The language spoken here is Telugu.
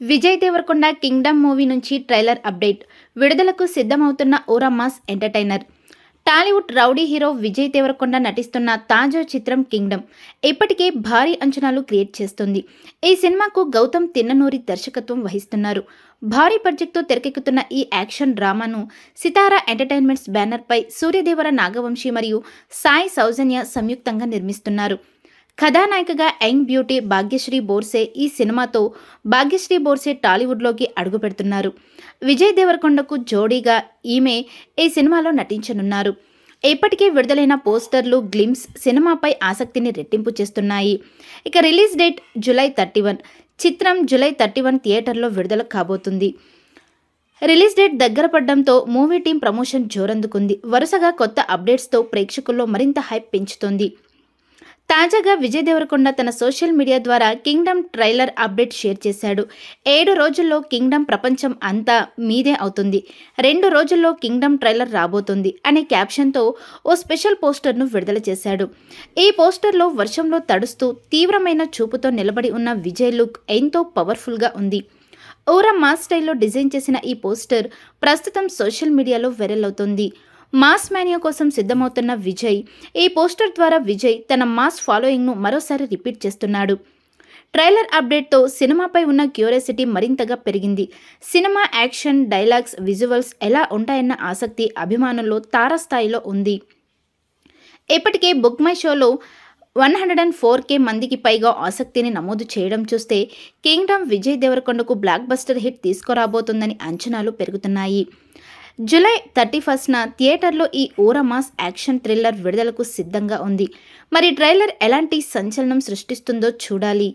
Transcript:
విజయ్ దేవరకొండ కింగ్డమ్ మూవీ నుంచి ట్రైలర్ అప్డేట్. విడుదలకు సిద్ధమవుతున్న ఓరా mass entertainer. Tollywood rowdy hero Vijay Deverakonda నటిస్తున్న తాజా చిత్రం కింగ్డమ్ ఇప్పటికే భారీ అంచనాలు క్రియేట్ చేస్తుంది. ఈ సినిమాకు గౌతమ్ తిన్ననూరి దర్శకత్వం వహిస్తున్నారు. భారీ బడ్జెట్తో తెరకెక్కుతున్న ఈ యాక్షన్ డ్రామాను సితారా ఎంటర్టైన్మెంట్స్ బ్యానర్పై సూర్యదేవర నాగవంశీ మరియు సాయి సౌజన్య సంయుక్తంగా నిర్మిస్తున్నారు. కథానాయికగా యంగ్ బ్యూటీ భాగ్యశ్రీ బోర్సే ఈ సినిమాతో భాగ్యశ్రీ బోర్సే టాలీవుడ్లోకి అడుగుపెడుతున్నారు. విజయ్ దేవరకొండకు జోడీగా ఈమె ఈ సినిమాలో నటించనున్నారు. ఇప్పటికే విడుదలైన పోస్టర్లు, గ్లిమ్స్ సినిమాపై ఆసక్తిని రెట్టింపు చేస్తున్నాయి. ఇక రిలీజ్ డేట్ జూలై 31. చిత్రం జూలై 31 థియేటర్లో విడుదల కాబోతుంది. రిలీజ్ డేట్ దగ్గర పడడంతో మూవీ టీం ప్రమోషన్ జోరందుకుంది. వరుసగా కొత్త అప్డేట్స్తో ప్రేక్షకుల్లో మరింత హైప్ పెంచుతోంది. తాజాగా విజయ్ దేవరకొండ తన సోషల్ మీడియా ద్వారా కింగ్డమ్ ట్రైలర్ అప్డేట్ షేర్ చేశాడు. 7 రోజుల్లో కింగ్డమ్ ప్రపంచం అంతా మీదే అవుతుంది. 2 రోజుల్లో కింగ్డమ్ ట్రైలర్ రాబోతుంది అనే క్యాప్షన్తో ఓ స్పెషల్ పోస్టర్ను విడుదల చేశాడు. ఈ పోస్టర్లో వర్షంలో తడుస్తూ తీవ్రమైన చూపుతో నిలబడి ఉన్న విజయ్ లుక్ ఎంతో పవర్ఫుల్గా ఉంది. ఓరా మాస్ స్టైల్లో డిజైన్ చేసిన ఈ పోస్టర్ ప్రస్తుతం సోషల్ మీడియాలో వైరల్ అవుతోంది. మాస్ మానియా కోసం సిద్ధమవుతున్న విజయ్ ఈ పోస్టర్ ద్వారా విజయ్ తన మాస్ ఫాలోయింగ్ను మరోసారి రిపీట్ చేస్తున్నాడు. ట్రైలర్ అప్డేట్తో సినిమాపై ఉన్న క్యూరియాసిటీ మరింతగా పెరిగింది. సినిమా యాక్షన్, డైలాగ్స్, విజువల్స్ ఎలా ఉంటాయన్న ఆసక్తి అభిమానుల్లో తారాస్థాయిలో ఉంది. ఇప్పటికే బుక్ మై షోలో 104K మందికి పైగా ఆసక్తిని నమోదు చేయడం చూస్తే కింగ్డమ్ విజయ్ దేవరకొండకు బ్లాక్ బస్టర్ హిట్ తీసుకురాబోతుందని అంచనాలు పెరుగుతున్నాయి. జూలై 31న థియేటర్లో ఈ ఓరా మాస్ యాక్షన్ థ్రిల్లర్ విడుదలకు సిద్ధంగా ఉంది. మరి ట్రైలర్ ఎలాంటి సంచలనం సృష్టిస్తుందో చూడాలి.